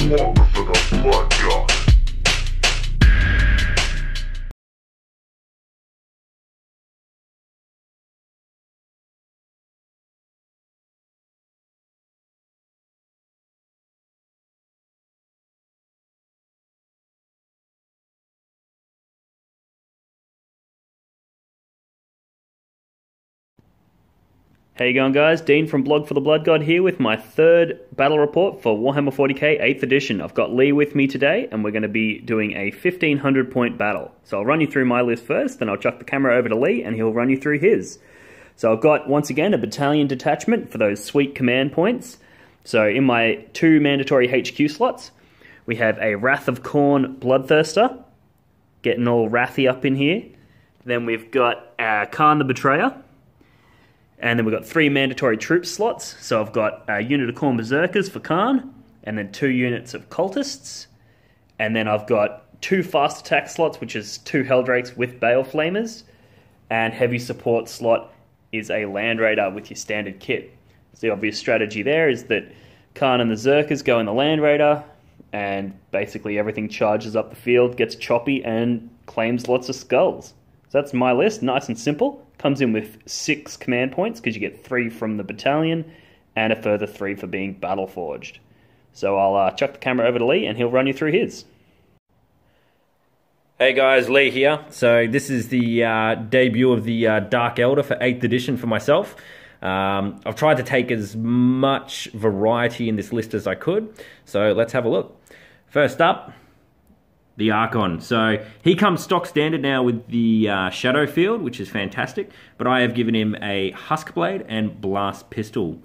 Blog for the Blood God. How you going, guys? Dean from Blog for the Blood God here with my third battle report for Warhammer 40k 8th edition. I've got Lee with me today, and we're going to be doing a 1500 point battle. So I'll run you through my list first, then I'll chuck the camera over to Lee, and he'll run you through his. So I've got, once again, a battalion detachment for those sweet command points. So in my 2 mandatory HQ slots, we have a Wrath of Khorne Bloodthirster, getting all wrathy up in here. Then we've got Khorne the Betrayer. And then we've got 3 mandatory troop slots. So I've got a unit of Khorne Berserkers for Khorne, and then 2 units of Cultists. And then I've got 2 fast attack slots, which is 2 Helldrakes with Bale Flamers. And heavy support slot is a Land Raider with your standard kit. So the obvious strategy there is that Khorne and the Zerkers go in the Land Raider, and basically everything charges up the field, gets choppy, and claims lots of skulls. So that's my list, nice and simple. Comes in with 6 command points because you get 3 from the battalion and a further 3 for being battle forged. So I'll chuck the camera over to Lee and he'll run you through his. Hey guys, Lee here. So this is the debut of the Dark Eldar for 8th edition for myself. I've tried to take as much variety in this list as I could. So let's have a look. First up, the Archon. So he comes stock standard now with the Shadow Field, which is fantastic, but I have given him a Husk Blade and Blast Pistol.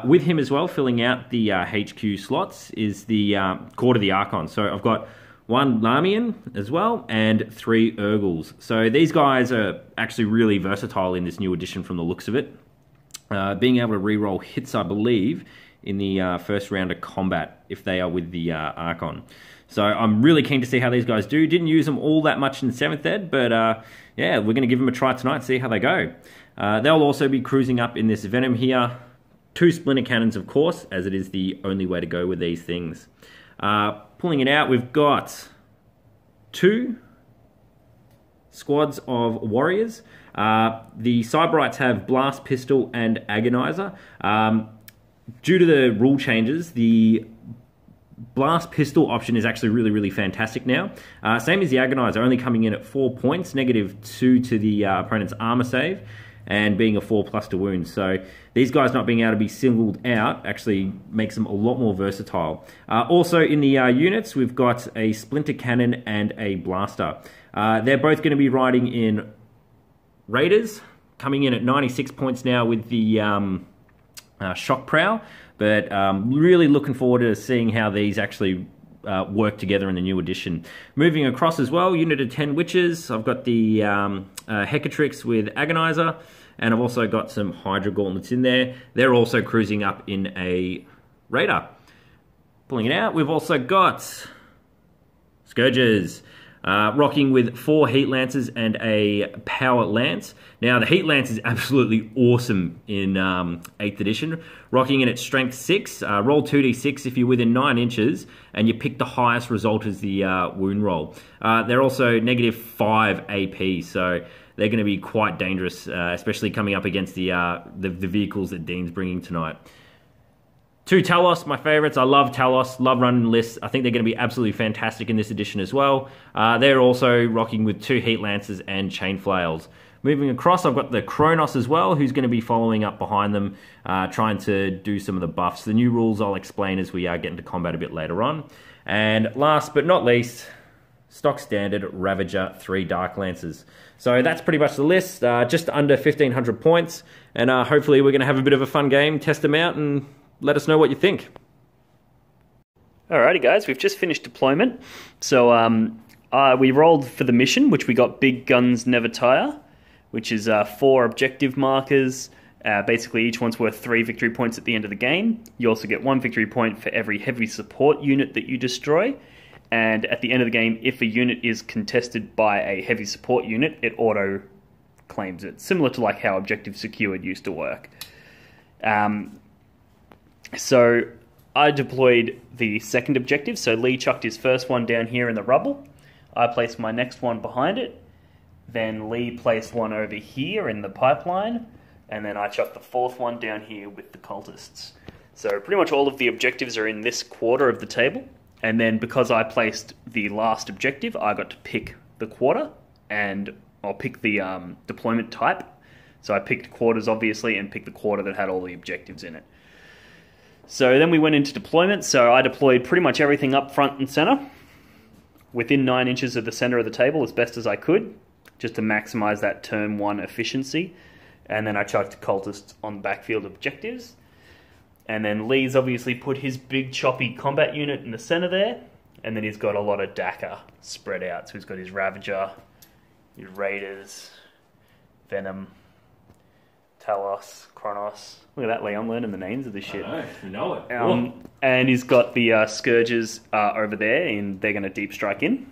With him as well, filling out the HQ slots, is the Court of the Archon. So I've got 1 Lamian as well, and 3 Urgles. So these guys are actually really versatile in this new edition from the looks of it. Being able to reroll hits, I believe, in the first round of combat, if they are with the Archon. So I'm really keen to see how these guys do. Didn't use them all that much in 7th Ed, but yeah, we're going to give them a try tonight, see how they go. They'll also be cruising up in this Venom here. 2 Splinter Cannons, of course, as it is the only way to go with these things. Pulling it out, we've got 2 squads of warriors. The Cyberites have Blast Pistol and Agonizer. Due to the rule changes, the Blast Pistol option is actually really fantastic now. Same as the Agonizer, only coming in at 4 points, -2 to the opponent's armor save, and being a 4+ to wounds. So these guys not being able to be singled out actually makes them a lot more versatile. Also in the units, we've got a Splinter Cannon and a Blaster. They're both going to be riding in Raiders, coming in at 96 points now with the Shock Prow, but really looking forward to seeing how these actually work together in the new edition. Moving across as well, unit of 10 Witches. I've got the Hecatrix with Agonizer, and I've also got some Hydra Gauntlets in there. They're also cruising up in a Raider. Pulling it out, we've also got Scourges. Rocking with 4 Heat Lancers and a Power Lance. Now, the Heat Lance is absolutely awesome in 8th edition. Rocking in at Strength 6. Roll 2d6 if you're within 9 inches, and you pick the highest result as the wound roll. They're also -5 AP, so they're going to be quite dangerous, especially coming up against the vehicles that Dean's bringing tonight. 2 Talos, my favorites. I love Talos, love running lists. I think they're going to be absolutely fantastic in this edition as well. They're also rocking with 2 Heat Lancers and Chain Flails. Moving across, I've got the Kronos as well, who's going to be following up behind them, trying to do some of the buffs. The new rules I'll explain as we get into combat a bit later on. And last but not least, stock standard Ravager 3 Dark Lancers. So that's pretty much the list, just under 1500 points. And hopefully we're going to have a bit of a fun game, test them out, and let us know what you think. Alrighty guys, we've just finished deployment. So we rolled for the mission, which we got Big Guns Never Tire, which is 4 objective markers. Basically each one's worth 3 victory points at the end of the game. You also get 1 victory point for every heavy support unit that you destroy. And at the end of the game, if a unit is contested by a heavy support unit, it auto claims it. Similar to like how Objective Secured used to work. So I deployed the second objective, so Lee chucked his first one down here in the rubble. I placed my next one behind it. Then Lee placed one over here in the pipeline. And then I chucked the fourth one down here with the cultists. So pretty much all of the objectives are in this quarter of the table. And then because I placed the last objective, I got to pick the quarter, and I'll pick the deployment type. So I picked quarters, obviously, and picked the quarter that had all the objectives in it. So then we went into deployment. So I deployed pretty much everything up front and center, within 9 inches of the center of the table as best as I could, just to maximize that turn 1 efficiency. And then I chucked cultists on backfield objectives. And then Lee's obviously put his big choppy combat unit in the center there. And then he's got a lot of Dakar spread out. So he's got his Ravager, his Raiders, Venom, Talos, Kronos. Look at that, Lee. I'm learning the names of this shit. I know it. And he's got the Scourges over there, and they're going to deep strike in.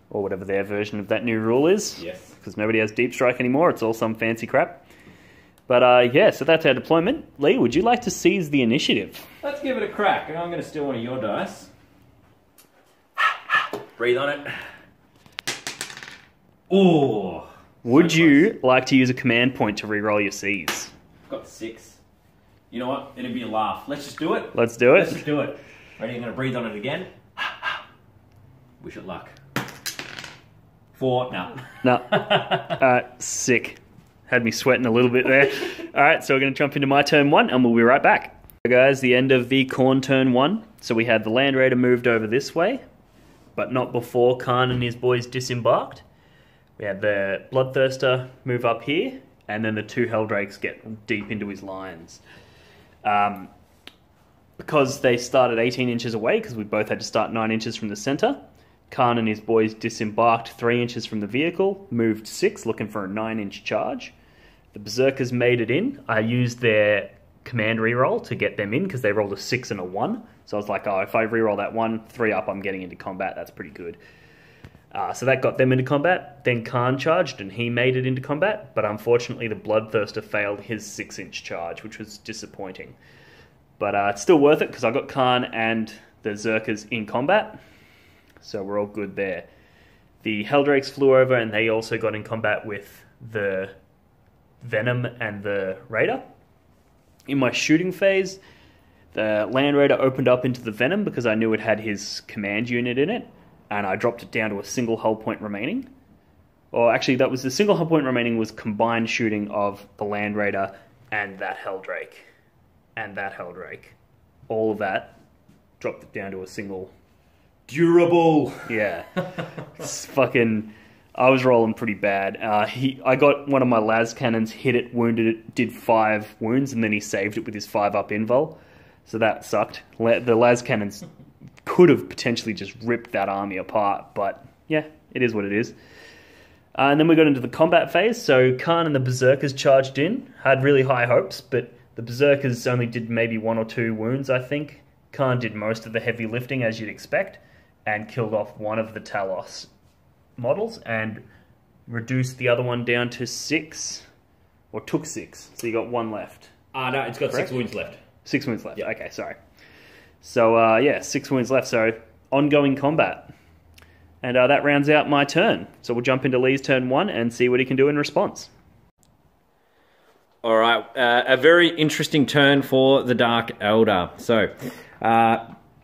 Or whatever their version of that new rule is. Yes. Because nobody has deep strike anymore. It's all some fancy crap. But yeah, so that's our deployment. Lee, would you like to seize the initiative? Let's give it a crack. I'm going to steal one of your dice. Breathe on it. Ooh. Would you like to use a command point to re-roll your Cs? I've got 6. You know what? It'd be a laugh. Let's just do it. Let's do it. Let's just do it. Ready? I'm going to breathe on it again. Wish it luck. 4. No. No. Sick. Had me sweating a little bit there. Alright, so we're going to jump into my turn 1 and we'll be right back. So guys, the end of the Khorne turn 1. So we had the Land Raider moved over this way, but not before Khorne and his boys disembarked. We had the Bloodthirster move up here, and then the 2 Helldrakes get deep into his lines. Because they started 18 inches away, because we both had to start 9 inches from the center, Khorne and his boys disembarked 3 inches from the vehicle, moved 6, looking for a 9-inch charge. The Berserkers made it in. I used their command reroll to get them in, because they rolled a 6 and a 1. So I was like, oh, if I reroll that 1, 3 up, I'm getting into combat. That's pretty good. So that got them into combat. Then Khorne charged, and he made it into combat. But unfortunately, the Bloodthirster failed his 6-inch charge, which was disappointing. But it's still worth it, because I got Khorne and the Berserkers in combat. So we're all good there. The Helldrakes flew over, and they also got in combat with the Venom and the Raider. In my shooting phase, the Land Raider opened up into the Venom because I knew it had his command unit in it, and I dropped it down to a single hull point remaining. Or actually, that was the single hull point remaining was combined shooting of the Land Raider and that Helldrake. And that Helldrake. All of that, dropped it down to a single... Durable. Yeah. It's fucking... I was rolling pretty bad. I got one of my las cannons, hit it, wounded it, did 5 wounds, and then he saved it with his 5-up invul. So that sucked. The las cannons could have potentially just ripped that army apart, but yeah, it is what it is. And then we got into the combat phase. So Khorne and the Berserkers charged in, had really high hopes, but the Berserkers only did maybe 1 or 2 wounds, I think. Khorne did most of the heavy lifting, as you'd expect, and killed off one of the Talos models and reduced the other one down to 6, or took 6. So you got 1 left. No, it's got Correct? 6 wounds left. 6 wounds left. Yep. Okay, sorry. So yeah, 6 wounds left. So ongoing combat, and that rounds out my turn. So we'll jump into Lee's turn 1 and see what he can do in response. All right, a very interesting turn for the Dark Eldar. So,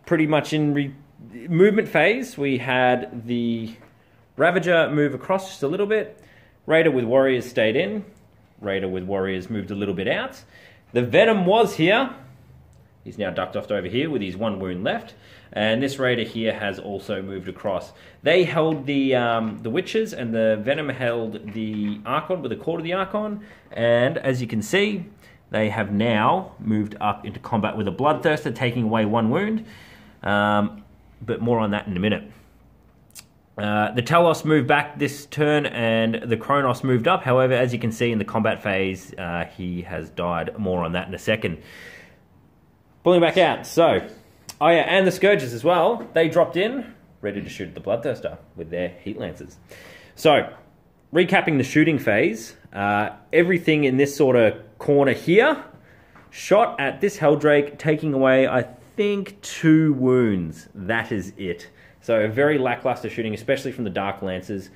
pretty much in movement phase, we had the Ravager move across just a little bit. Raider with Warriors stayed in. Raider with Warriors moved a little bit out. The Venom was here. He's now ducked off over here with his 1 wound left. And this Raider here has also moved across. They held the Witches, and the Venom held the Archon with a quarter of the Archon. And as you can see, they have now moved up into combat with a Bloodthirster, taking away 1 wound. But more on that in a minute. The Talos moved back this turn, and the Kronos moved up. However, as you can see in the combat phase, he has died. More on that in a second. Pulling back out. So, oh yeah, and the Scourges as well. They dropped in, ready to shoot the Bloodthirster with their Heat Lancers. So, recapping the shooting phase, everything in this sort of corner here shot at this Helldrake, taking away, I think 2 wounds. That is it. So very lackluster shooting, especially from the Dark Lancers.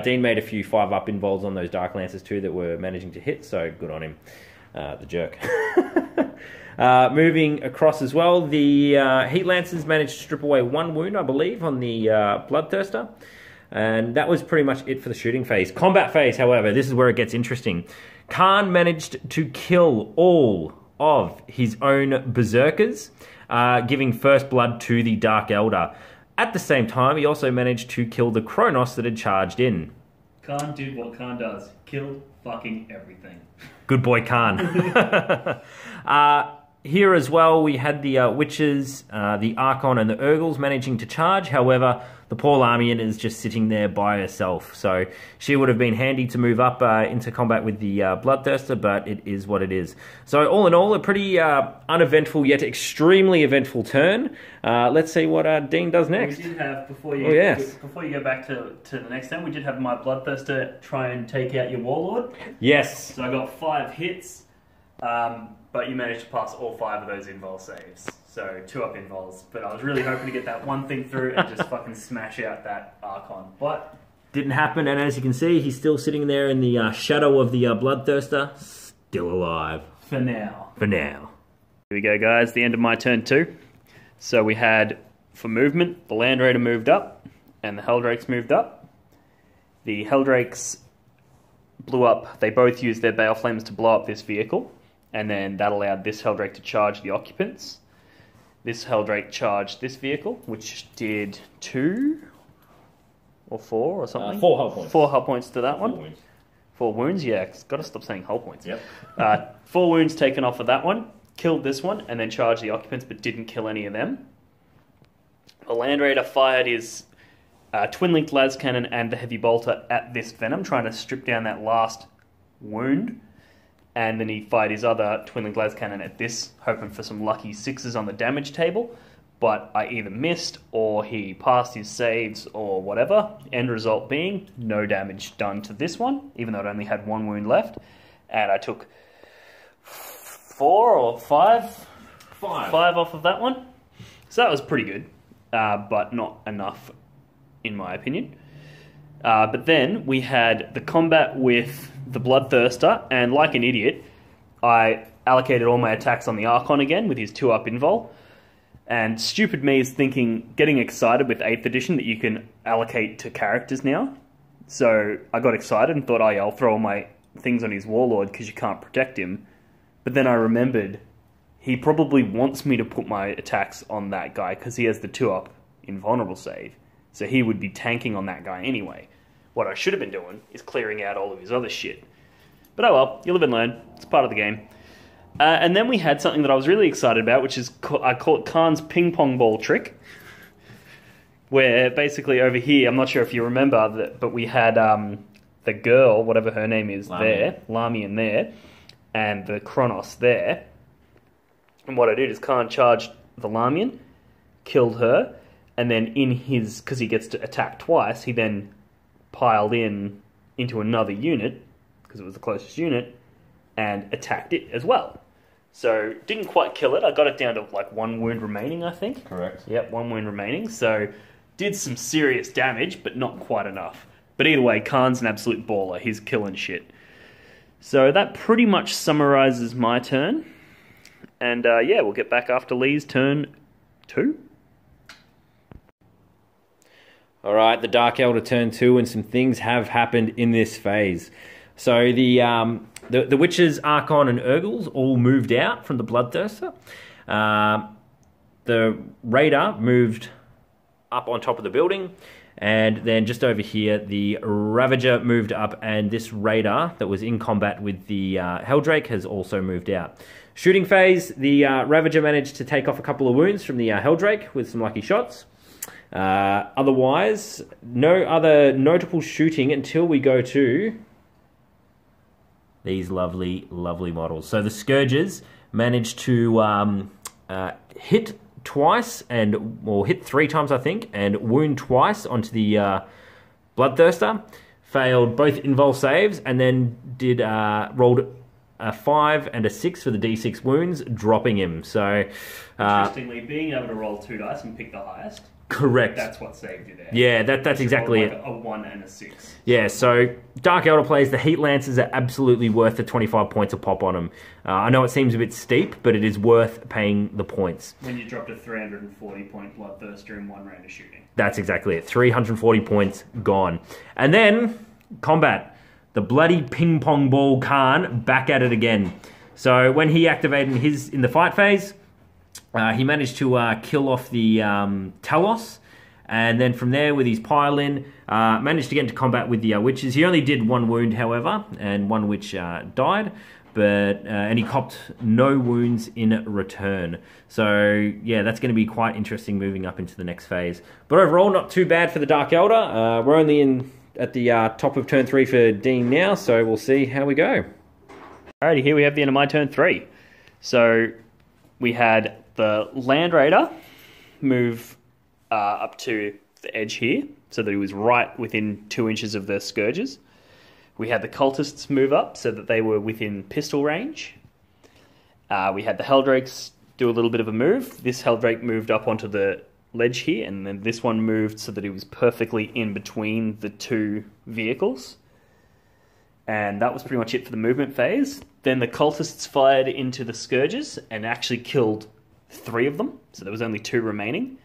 Dean made a few 5-up involves on those Dark Lancers too that were managing to hit, so good on him, the jerk. Moving across as well, the Heat Lancers managed to strip away 1 wound, I believe, on the Bloodthirster. And that was pretty much it for the shooting phase. Combat phase, however, this is where it gets interesting. Khorne managed to kill all of his own Berserkers, giving first blood to the Dark Eldar. At the same time, he also managed to kill the Kronos that had charged in. Khorne did what Khorne does. Killed fucking everything. Good boy, Khorne. Here as well, we had the Witches, the Archon and the Urgles managing to charge. However, the poor Lamian is just sitting there by herself. So she would have been handy to move up into combat with the Bloodthirster, but it is what it is. So all in all, a pretty uneventful yet extremely eventful turn. Let's see what Dean does next. We did have, before you go back to the next turn, we did have my Bloodthirster try and take out your Warlord. Yes. So I got 5 hits. But you managed to pass all 5 of those invul saves. So 2-up invuls. But I was really hoping to get that one thing through and just fucking smash out that Archon. But didn't happen, and as you can see, he's still sitting there in the shadow of the Bloodthirster. Still alive. For now. For now. Here we go, guys. The end of my turn 2. So we had, for movement, the Land Raider moved up, and the Helldrakes moved up. The Helldrakes blew up. They both used their Bale Flames to blow up this vehicle. And then that allowed this Helldrake to charge the occupants. This Helldrake charged this vehicle, which did 2 or 4 or something. 4 hull points. 4 hull points to that one. 4 wounds. 4 wounds, yeah. Got to stop saying hull points. Yep. 4 wounds taken off of that one. Killed this one, and then charged the occupants, but didn't kill any of them. The Land Raider fired his twin-linked las cannon and the heavy bolter at this Venom, trying to strip down that last wound. And then he fired his other twin-linked las cannon at this, hoping for some lucky 6s on the damage table. But I either missed, or he passed his saves, or whatever. End result being, no damage done to this one, even though it only had 1 wound left. And I took 4 or 5? 5 off of that one. So that was pretty good, but not enough, in my opinion. But then we had the combat with the Bloodthirster, and like an idiot, I allocated all my attacks on the Archon again with his 2-up invul. And stupid me is thinking, getting excited with 8th edition that you can allocate to characters now. So I got excited and thought, oh yeah, I'll throw all my things on his Warlord because you can't protect him. But then I remembered, he probably wants me to put my attacks on that guy because he has the 2-up invulnerable save. So he would be tanking on that guy anyway. What I should have been doing is clearing out all of his other shit. But oh well, you live and learn. It's part of the game. And then we had something that I was really excited about, which is, I call it Khorne's ping pong ball trick. Where basically over here, I'm not sure if you remember, that, but we had the girl, whatever her name is, Lamian there, and the Kronos there. And what I did is Khorne charged the Lamian, killed her, and then in his, because he gets to attack twice, he then piled into another unit, because it was the closest unit, and attacked it as well. So, didn't quite kill it. I got it down to like 1 wound remaining, I think. Correct. Yep, 1 wound remaining. So, did some serious damage, but not quite enough. But either way, Khorne's an absolute baller. He's killing shit. So, that pretty much summarizes my turn. And yeah, we'll get back after Lee's turn 2. Alright, the Dark Elder turn 2, and some things have happened in this phase. So the Witches, Archon and Urgles all moved out from the Bloodthirster. The Raider moved up on top of the building, and then just over here the Ravager moved up, and this Raider that was in combat with the Helldrake has also moved out. Shooting phase, the Ravager managed to take off a couple of wounds from the Helldrake with some lucky shots. Otherwise, no other notable shooting until we go to these lovely, lovely models. So the Scourges managed to hit twice, or hit 3 times, I think, and wound twice onto the Bloodthirster. Failed both invul saves, and then rolled a 5 and a 6 for the D6 wounds, dropping him. So, Interestingly, being able to roll 2 dice and pick the highest. Correct. That's what saved you there. Yeah, that's exactly it. A 1 and a 6. Yeah, so Dark Elder plays, the Heat Lancers are absolutely worth the 25 points a pop on them. I know it seems a bit steep, but it is worth paying the points. When you dropped a 340 point Bloodthirster during 1 round of shooting. That's exactly it. 340 points gone. And then, combat. The bloody ping pong ball Khorne back at it again. So when he activated in the fight phase, he managed to kill off the Talos, and then from there with his pile-in, managed to get into combat with the witches. He only did 1 wound, however, and 1 witch died, and he copped no wounds in return. So yeah, that's going to be quite interesting moving up into the next phase. But overall, not too bad for the Dark Elder. We're only at the top of turn 3 for Dean now, so we'll see how we go. Alrighty, here we have the end of my turn 3. So we had the Land Raider move up to the edge here, so that he was right within 2 inches of the Scourges. We had the Cultists move up, so that they were within pistol range. We had the Helldrakes do a little bit of a move. This Helldrake moved up onto the ledge here, and then this one moved so that he was perfectly in between the 2 vehicles. And that was pretty much it for the movement phase. Then the Cultists fired into the Scourges and actually killed 3 of them, so there was only 2 remaining.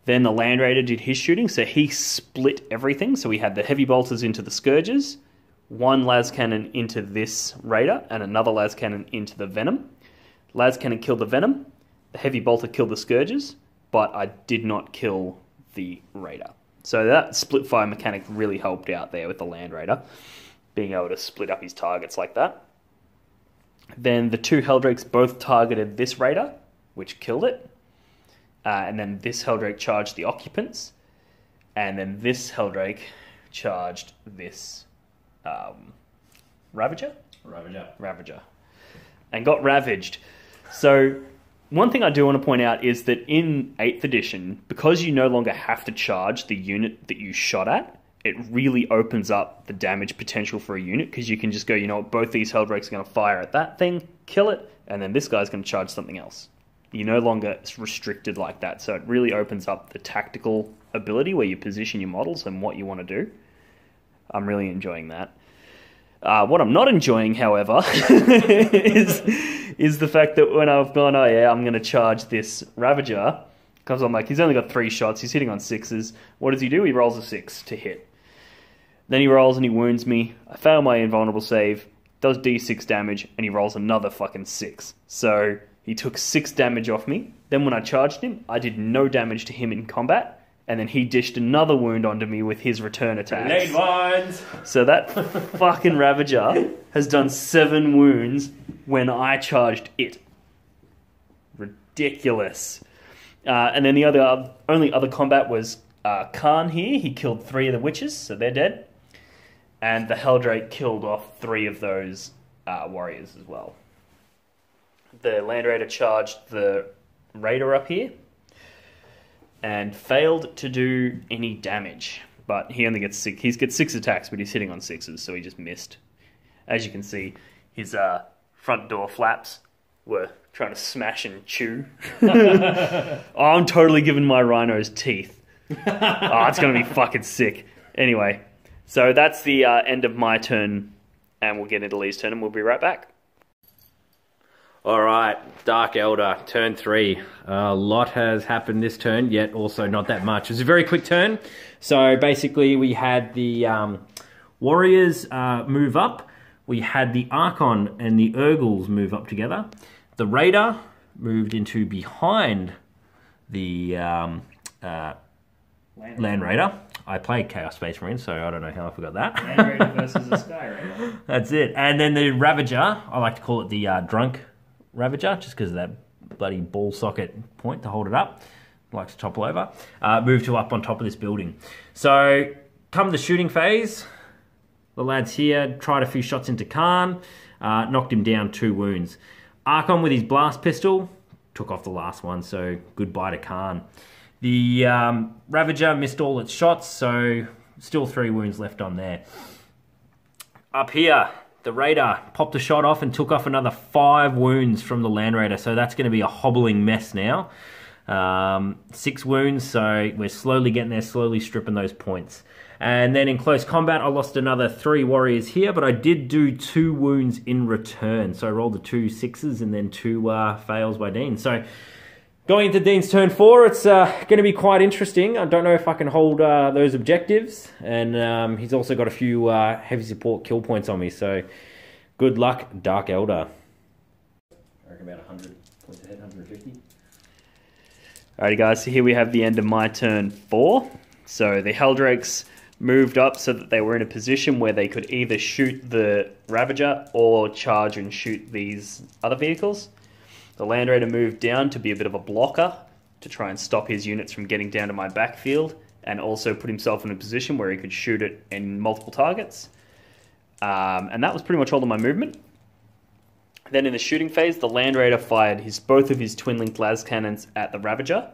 Then the Land Raider did his shooting, so he split everything. So we had the Heavy Bolters into the Scourges, 1 las cannon into this Raider, and another las cannon into the Venom. Las cannon killed the Venom, the Heavy Bolter killed the Scourges, but I did not kill the Raider. So that split fire mechanic really helped out there with the Land Raider, being able to split up his targets like that. Then the 2 Helldrakes both targeted this Raider, which killed it. And then this Helldrake charged the Occupants. And then this Helldrake charged this Ravager? Ravager. And got ravaged. So one thing I do want to point out is that in 8th edition, because you no longer have to charge the unit that you shot at, it really opens up the damage potential for a unit, because you can just go, you know what, both these Helldrakes are going to fire at that thing, kill it, and then this guy's going to charge something else. You're no longer restricted like that, so it really opens up the tactical ability where you position your models and what you want to do. I'm really enjoying that. What I'm not enjoying, however, is the fact that when I've gone, oh yeah, I'm going to charge this Ravager, because I'm like, he's only got 3 shots, he's hitting on 6s. What does he do? He rolls a 6 to hit. Then he rolls and he wounds me. I fail my invulnerable save, does d6 damage, and he rolls another fucking 6. So he took 6 damage off me. Then when I charged him, I did no damage to him in combat. And then he dished another wound onto me with his return attacks. Grenade ones! So that fucking Ravager has done 7 wounds when I charged it. Ridiculous. And then the only other combat was Khorne here. He killed 3 of the witches, so they're dead. And the Helldrake killed off 3 of those warriors as well. The Land Raider charged the Raider up here and failed to do any damage. But he only gets 6. He gets 6 attacks, but he's hitting on 6s, so he just missed. As you can see, his front door flaps were trying to smash and chew. Oh, I'm totally giving my rhinos teeth. Oh, it's going to be fucking sick. Anyway, so that's the end of my turn, and we'll get into Lee's turn, and we'll be right back. Alright, Dark Elder, turn 3. A lot has happened this turn, yet also not that much. It was a very quick turn. So basically we had the Warriors move up. We had the Archon and the Urgles move up together. The Raider moved into behind the Land Raider. I played Chaos Space Marine, so I don't know how I forgot that. Land Raider versus a Sky Raider. That's it. And then the Ravager, I like to call it the Drunk Ravager, just because of that bloody ball socket point to hold it up. Likes to topple over. Moved to up on top of this building. So, come the shooting phase, the lads here tried a few shots into Khorne, knocked him down 2 wounds. Archon with his blast pistol took off the last one, so goodbye to Khorne. The Ravager missed all its shots, so still 3 wounds left on there. Up here, the Raider popped a shot off and took off another 5 wounds from the Land Raider, so that's going to be a hobbling mess now. 6 wounds, so we're slowly getting there, slowly stripping those points. And then in close combat, I lost another 3 warriors here, but I did do 2 wounds in return. So I rolled the 2 6s and then 2 fails by Dean. So going into Dean's turn 4, it's going to be quite interesting. I don't know if I can hold those objectives. And he's also got a few heavy support kill points on me. So good luck, Dark Eldar. I reckon about 100 points ahead, 150. Alrighty guys, so here we have the end of my turn 4. So the Heldrakes moved up so that they were in a position where they could either shoot the Ravager or charge and shoot these other vehicles. The Land Raider moved down to be a bit of a blocker to try and stop his units from getting down to my backfield, and also put himself in a position where he could shoot it in multiple targets. And that was pretty much all of my movement. Then in the shooting phase, the Land Raider fired both of his twin-linked las cannons at the Ravager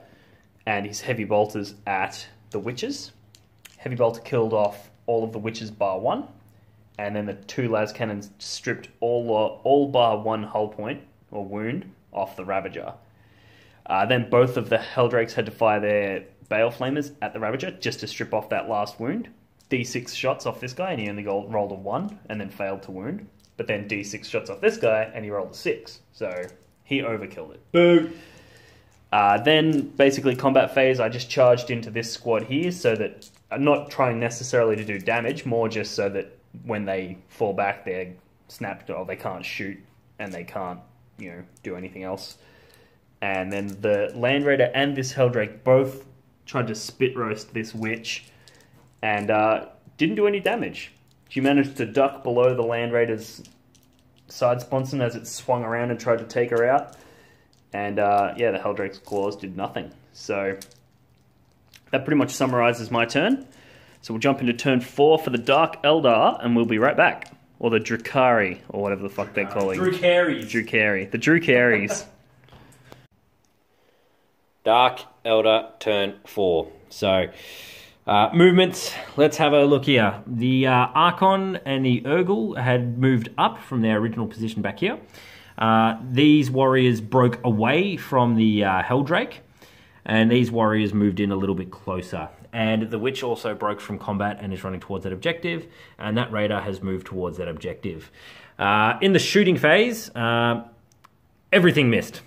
and his heavy bolters at the Witches. Heavy bolter killed off all of the Witches bar 1, and then the 2 las cannons stripped all bar 1 hull point or wound off the Ravager. Then both of the Heldrakes had to fire their Bale Flamers at the Ravager just to strip off that last wound. D6 shots off this guy, and he only rolled a 1 and then failed to wound. But then D6 shots off this guy, and he rolled a 6. So he overkilled it. Boo! Then basically combat phase, I just charged into this squad here so that I'm not trying necessarily to do damage, more just so that when they fall back, they're snapped, or they can't shoot and they can't, do anything else. And then the Land Raider and this Heldrake both tried to spit roast this Witch and didn't do any damage. She managed to duck below the Land Raider's side sponson as it swung around and tried to take her out. And yeah, the Heldrake's claws did nothing. So that pretty much summarizes my turn. So we'll jump into turn 4 for the Dark Eldar, and we'll be right back. Or the Drukhari, or whatever the fuck they're calling. Drukhari. The Drukharis. Dark Eldar turn 4. So movements, let's have a look here. The Archon and the Urgle had moved up from their original position back here. These warriors broke away from the Heldrake, and these warriors moved in a little bit closer. And the Witch also broke from combat and is running towards that objective, and that Raider has moved towards that objective. In the shooting phase, everything missed.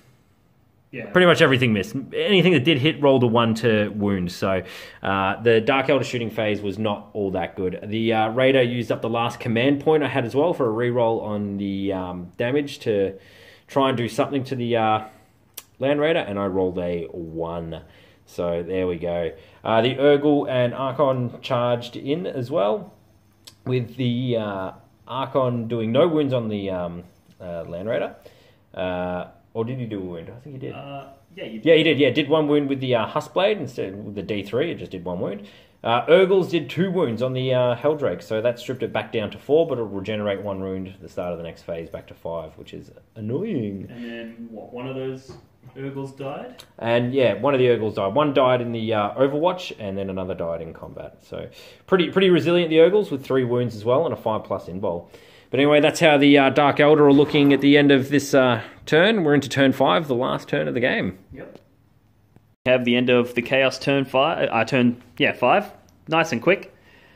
Yeah. Pretty much everything missed. Anything that did hit rolled a 1 to wound. So the Dark Elder shooting phase was not all that good. The Raider used up the last command point I had as well for a reroll on the damage to try and do something to the Land Raider, and I rolled a 1. So there we go. The Urgle and Archon charged in as well, with the Archon doing no wounds on the Land Raider. Or did he do a wound? I think he did. Yeah, you did. Yeah, he did. Yeah, did 1 wound with the Husk Blade instead of the D3. It just did 1 wound. Urgles did 2 wounds on the Heldrake, so that stripped it back down to 4, but it'll regenerate 1 wound at the start of the next phase back to 5, which is annoying. And then, one of those Urgles died? And yeah, one of the Urgles died. One died in the Overwatch, and then another died in combat. So pretty resilient, the Urgles, with 3 wounds as well, and a 5+ invul. But anyway, that's how the Dark Elder are looking at the end of this turn. We're into turn 5, the last turn of the game. Yep. We have the end of the Chaos turn 5. 5. Nice and quick.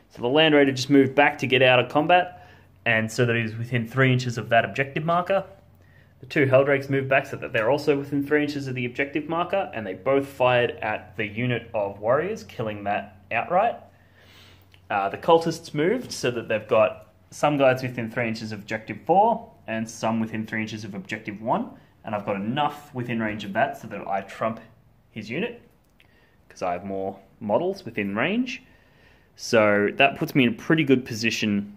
So the Land Raider just moved back to get out of combat, and so that he's within 3 inches of that objective marker. The 2 Heldrakes moved back so that they're also within 3 inches of the objective marker, and they both fired at the unit of warriors, killing that outright. The Cultists moved so that they've got some guys within 3 inches of objective 4, and some within 3 inches of objective 1, and I've got enough within range of that so that I trump his unit, because I have more models within range. So that puts me in a pretty good position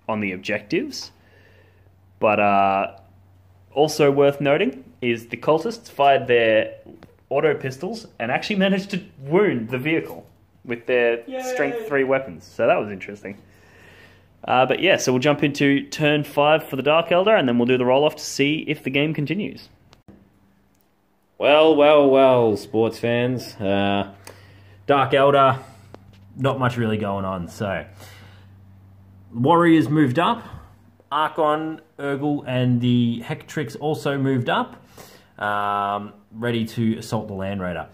on the objectives. But also worth noting is the Cultists fired their auto pistols and actually managed to wound the vehicle with their strength 3 weapons. So that was interesting. But yeah, so we'll jump into turn 5 for the Dark Elder, and then we'll do the roll-off to see if the game continues. Well, sports fans. Dark Elder, not much really going on. So, Warriors moved up. Archon, Urgle, and the Hectrix also moved up, ready to assault the Land Raider.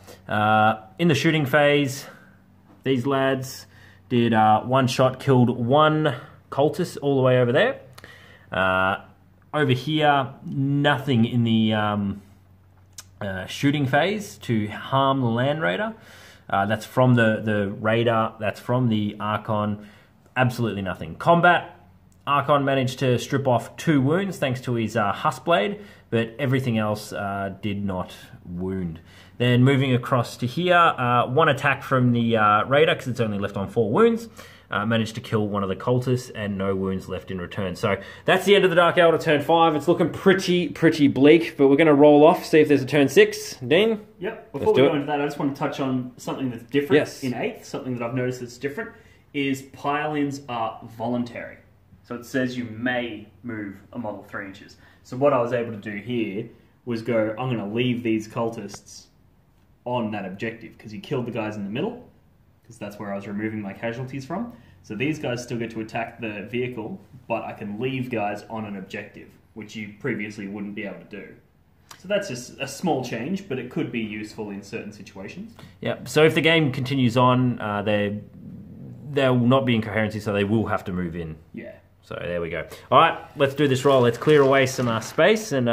In the shooting phase, these lads did one shot, killed one cultist all the way over there. Over here, nothing in the shooting phase to harm the Land Raider. That's from the Raider, that's from the Archon, absolutely nothing. Combat, Archon managed to strip off 2 wounds thanks to his Husk Blade, but everything else did not wound. Then moving across to here, 1 attack from the Raider, because it's only left on 4 wounds. Managed to kill one of the cultists and no wounds left in return. So that's the end of the Dark Eldar turn 5. It's looking pretty bleak, but we're going to roll off, see if there's a turn 6. Dean? Yep. Before we go into that, I just want to touch on something that's different in 8th. Something that I've noticed that's different is pile-ins are voluntary. So it says you may move a model 3 inches. So what I was able to do here was go, I'm going to leave these cultists on that objective because you killed the guys in the middle, because that's where I was removing my casualties from. So these guys still get to attack the vehicle, but I can leave guys on an objective, which you previously wouldn't be able to do. So that's just a small change, but it could be useful in certain situations. Yeah, so if the game continues on, there will not be incoherency, so they will have to move in. Yeah. So there we go. All right, let's do this roll. Let's clear away some space. And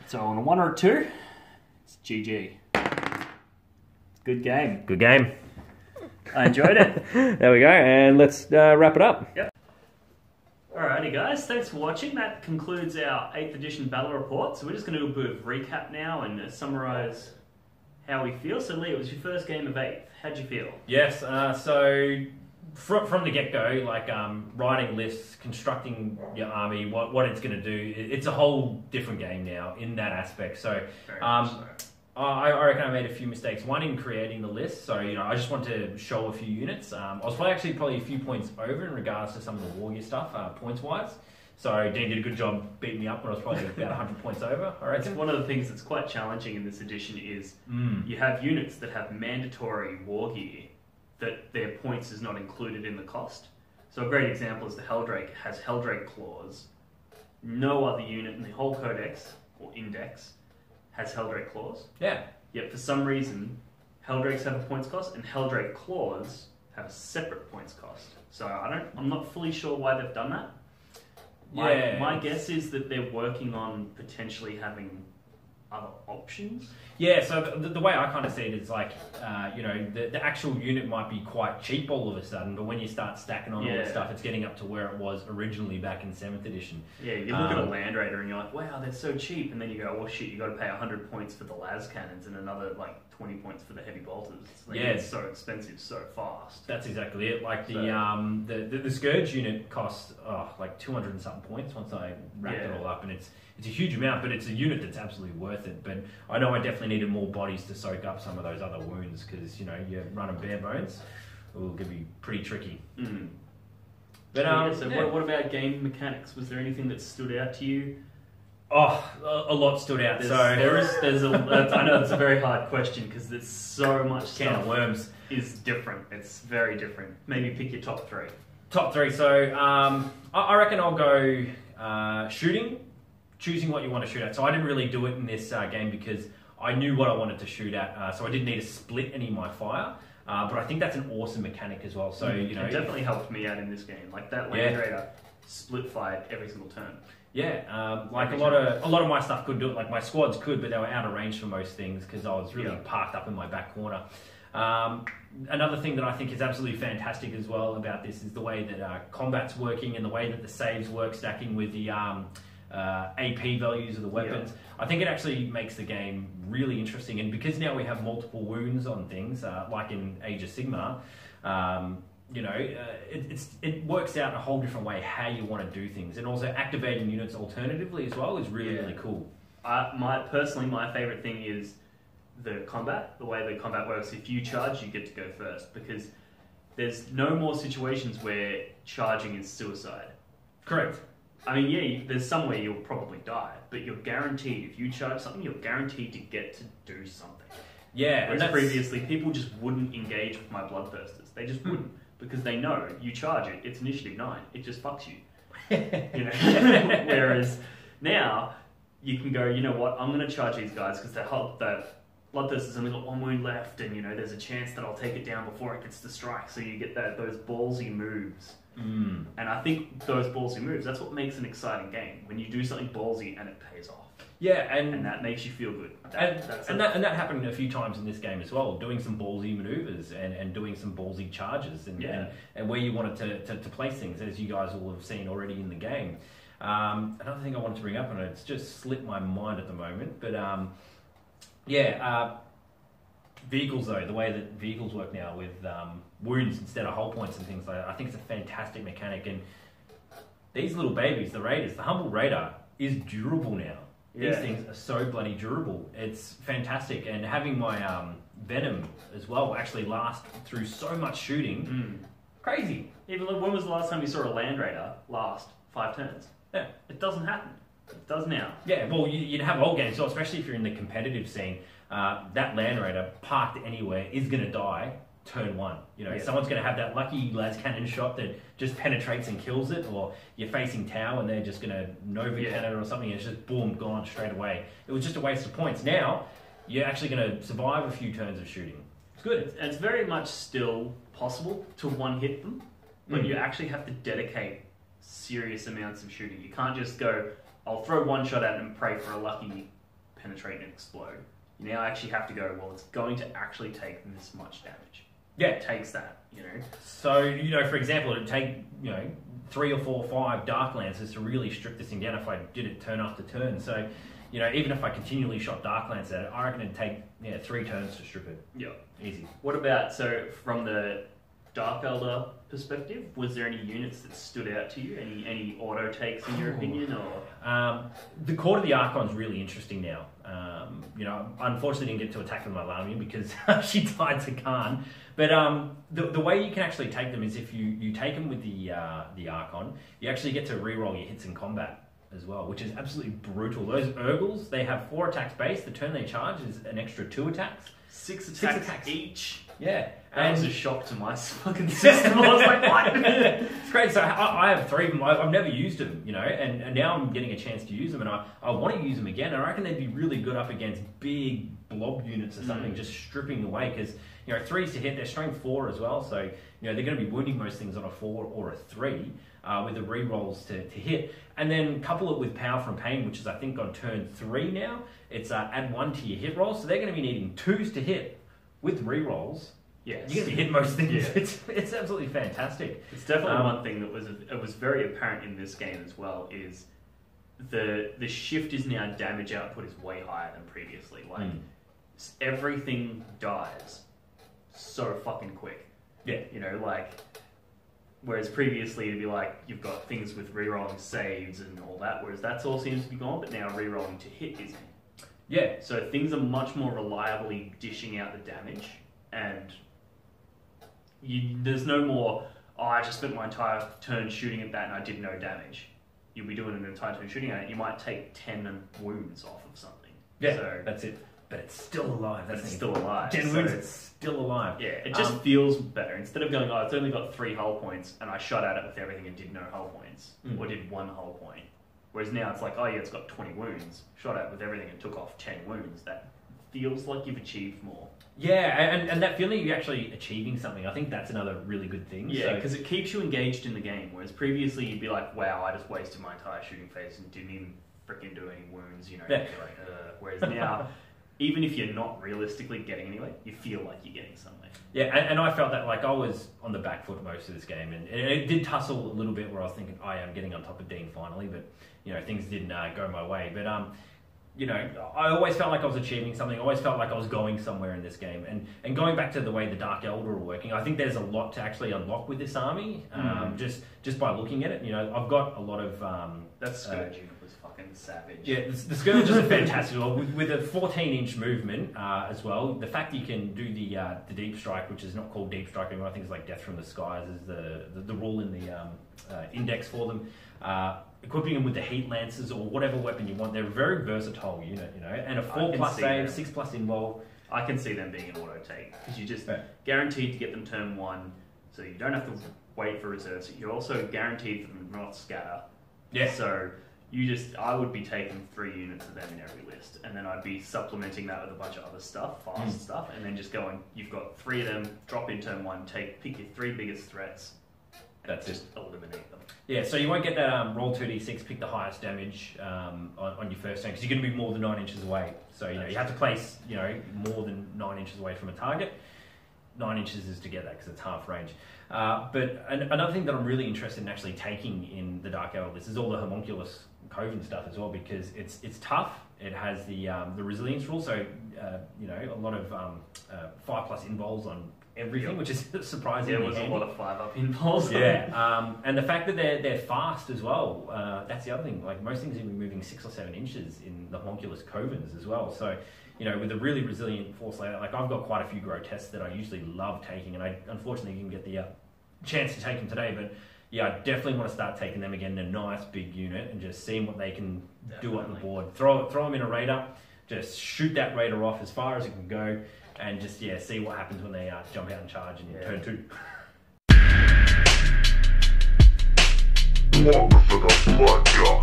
So on a 1 or a 2, it's GG. Good game. Good game. I enjoyed it. There we go, and let's wrap it up. Yep. Alrighty guys, thanks for watching. That concludes our 8th edition battle report. So we're just going to do a bit of recap now and summarise how we feel. So Lee, it was your first game of 8th. How'd you feel? Yes, so from the get-go, like writing lists, constructing your army, what it's going to do, it's a whole different game now in that aspect. So Very much so. I reckon I made a few mistakes. One, in creating the list. So, I just wanted to show a few units. I was probably a few points over in regards to some of the war gear stuff, points-wise. So, Dean did a good job beating me up when I was probably about 100 points over, I reckon. That's one of the things that's quite challenging in this edition is you have units that have mandatory war gear that their points is not included in the cost. So a great example is the Helldrake has Helldrake claws. No other unit in the whole codex or index has Helldrake claws. Yeah. Yet for some reason, Helldrakes have a points cost and Helldrake claws have a separate points cost. So I'm not fully sure why they've done that. My guess is that they're working on potentially having other options. Yeah, so the way I kind of see it is like, the actual unit might be quite cheap all of a sudden, but when you start stacking on all this stuff, it's getting up to where it was originally back in 7th edition. Yeah, you look at a Land Raider and you're like, wow, they're so cheap, and then you go, well shit, you got to pay 100 points for the las cannons and another like 20 points for the heavy bolters. It's so expensive so fast. That's exactly it. Like the Scourge unit costs like 200 and something points once I wrapped it all up, and it's a huge amount, but it's a unit that's absolutely worth it. But I know I definitely needed more bodies to soak up some of those other wounds, because you're running bare bones, it will be pretty tricky. Mm. But what about game mechanics? Was there anything that stood out to you? Oh, a lot stood out. I know it's a very hard question because there's so much can of worms is different. It's very different. Maybe pick your top 3. Top 3. So I reckon I'll go shooting. Choosing what you want to shoot at. So I didn't really do it in this game because I knew what I wanted to shoot at. So I didn't need to split any of my fire. But I think that's an awesome mechanic as well. So it definitely helped me out in this game. Like that Land Raider split fired every single turn. Yeah, like a lot of my stuff could do it. Like my squads could, but they were out of range for most things because I was really parked up in my back corner. Another thing that I think is absolutely fantastic as well about this is the way that combat's working and the way that the saves work, stacking with the AP values of the weapons. I think it actually makes the game really interesting, and because now we have multiple wounds on things, like in Age of Sigmar, it works out a whole different way how you want to do things, and also activating units alternatively as well is really cool. My favourite thing is the combat, the way the combat works. If you charge, you get to go first, because there's no more situations where charging is suicide. Correct. I mean, there's somewhere you'll probably die, but you're guaranteed, if you charge something, you're guaranteed to get to do something. Yeah. Whereas previously, people just wouldn't engage with my Bloodthirsters. They just wouldn't, because they know you charge it, it's initiative 9, it just fucks you. You know, whereas now you can go, you know what, I'm going to charge these guys because that bloodthirst has only got one wound left, and you know there's a chance that I'll take it down before it gets to strike. So you get those ballsy moves, and I think those ballsy moves, that's what makes an exciting game, when you do something ballsy and it pays off. Yeah, and that makes you feel good. That happened a few times in this game as well, doing some ballsy maneuvers and doing some ballsy charges and where you wanted to place things, as you guys will have seen already in the game. Another thing I wanted to bring up, and it's just slipped my mind at the moment, but vehicles though, the way that vehicles work now with wounds instead of hull points and things like that, I think it's a fantastic mechanic. And these little babies, the Raiders, the Humble Raider is durable now. These things are so bloody durable. It's fantastic. And having my Venom as well actually last through so much shooting, crazy. Even when was the last time you saw a Land Raider last 5 turns? Yeah. It doesn't happen. It does now. Yeah, well, you'd have old games, so especially if you're in the competitive scene, that Land Raider parked anywhere is going to die turn 1. You know, someone's going to have that lucky las cannon shot that just penetrates and kills it, or you're facing Tau and they're just going to Nova cannon or something, and it's just boom, gone straight away. It was just a waste of points. Now, you're actually going to survive a few turns of shooting. It's good. It's very much still possible to one-hit them, but you actually have to dedicate serious amounts of shooting. You can't just go, I'll throw one shot at it and pray for a lucky penetrate and explode. You now actually have to go, well, it's going to actually take this much damage. Yeah. It takes that, you know. So, you know, for example, it'd take, 3 or 4 or 5 Dark Lancers to really strip this thing down if I did it turn after turn. So, even if I continually shot Dark Lance at it, I reckon it'd take 3 turns to strip it. Yeah. Easy. What about, so from the Dark Eldar perspective, was there any units that stood out to you? Any auto takes in your opinion? Or the Court of the Archon's really interesting now. Unfortunately didn't get to attack with my Lamian because she died to Khorne. But the way you can actually take them is if you take them with the Archon, you actually get to reroll your hits in combat as well, which is absolutely brutal. Those Urgles, they have 4 attacks base. The turn they charge is an extra 2 attacks. 6 attacks each. Yeah. That was a shock to my fucking system. I was like, what? It's great. So I have 3 of them. I've never used them, and now I'm getting a chance to use them, and I want to use them again. And I reckon they'd be really good up against big blob units or something, just stripping away, because 3s to hit, they're strength 4 as well, so they're going to be wounding most things on a 4 or a 3 with the rerolls to hit, and then couple it with Power from Pain, which is I think on turn 3 now. It's add 1 to your hit rolls, so they're going to be needing 2s to hit with rerolls. Yes. You're going to hit most things. Yeah. It's absolutely fantastic. It's definitely one thing that was very apparent in this game as well, is the shift is now damage output is way higher than previously. Like everything dies so fucking quick. Yeah. Whereas previously it'd be like you've got things with rerolling saves and all that, whereas that's all seems to be gone, but now rerolling to hit isn't. Yeah. So things are much more reliably dishing out the damage, and there's no more, I just spent my entire turn shooting at that and I did no damage. You'll be doing an entire turn shooting at it, you might take 10 wounds off of something. Yeah, so, that's it. But it's still alive. It's still alive. 10 wounds, it's still alive. Yeah, it just feels better. Instead of going, it's only got 3 hull points and I shot at it with everything and did no hull points, or did 1 hull point. Whereas now it's like, it's got 20 wounds, shot at it with everything and took off 10 wounds. That feels like you've achieved more. Yeah, and that feeling you're actually achieving something, I think that's another really good thing. Yeah, because it keeps you engaged in the game, whereas previously you'd be like, wow, I just wasted my entire shooting phase and didn't even freaking do any wounds, Yeah. You'd be like, whereas now, even if you're not realistically getting anywhere, you feel like you're getting somewhere. Yeah, and I felt that like I was on the back foot most of this game, and it did tussle a little bit where I was thinking, I am getting on top of Dean finally, but things didn't go my way. But I always felt like I was achieving something. I always felt like I was going somewhere in this game. And going back to the way the Dark Eldar are working, I think there's a lot to actually unlock with this army, just by looking at it. I've got a lot of... that Scourge unit was fucking savage. Yeah, the Scourge is a fantastic... with a 14-inch movement as well, the fact that you can do the Deep Strike, which is not called Deep Strike anymore, I think it's like Death from the Skies is the rule in the index for them. Equipping them with the Heat Lancers or whatever weapon you want, they're a very versatile unit, and a 4+ save, 6+ involve. I can see them being an auto take because you're just guaranteed to get them turn 1, so you don't have to wait for reserves. You're also guaranteed for them to not scatter, Yeah. So I would be taking 3 units of them in every list, and then I'd be supplementing that with a bunch of other stuff, fast stuff, and then just going, you've got 3 of them, drop in turn 1, pick your 3 biggest threats, and That's just eliminate them. Yeah, so you won't get that roll 2d6, pick the highest damage on your first turn, because you're going to be more than 9 inches away. So, you have to place, more than 9 inches away from a target. 9 inches is to get that, because it's half range. But another thing that I'm really interested in actually taking in the Dark Elder list is all the homunculus Coven stuff as well, because it's tough. It has the resilience rule, so a lot of 5+ involves on everything, which is surprisingly There was handy. a lot of 5-up involves. Yeah, and the fact that they're fast as well, that's the other thing. Like, most things are going to be moving 6 or 7 inches in the homunculus Covens as well. So, with a really resilient force like that, like, I've got quite a few grotesques that I usually love taking, and I unfortunately didn't get the chance to take them today, but yeah, I definitely want to start taking them again in a nice big unit and just seeing what they can do on the board. Throw them in a raider, just shoot that raider off as far as it can go, and just see what happens when they jump out and charge in turn 2. One for the blood god.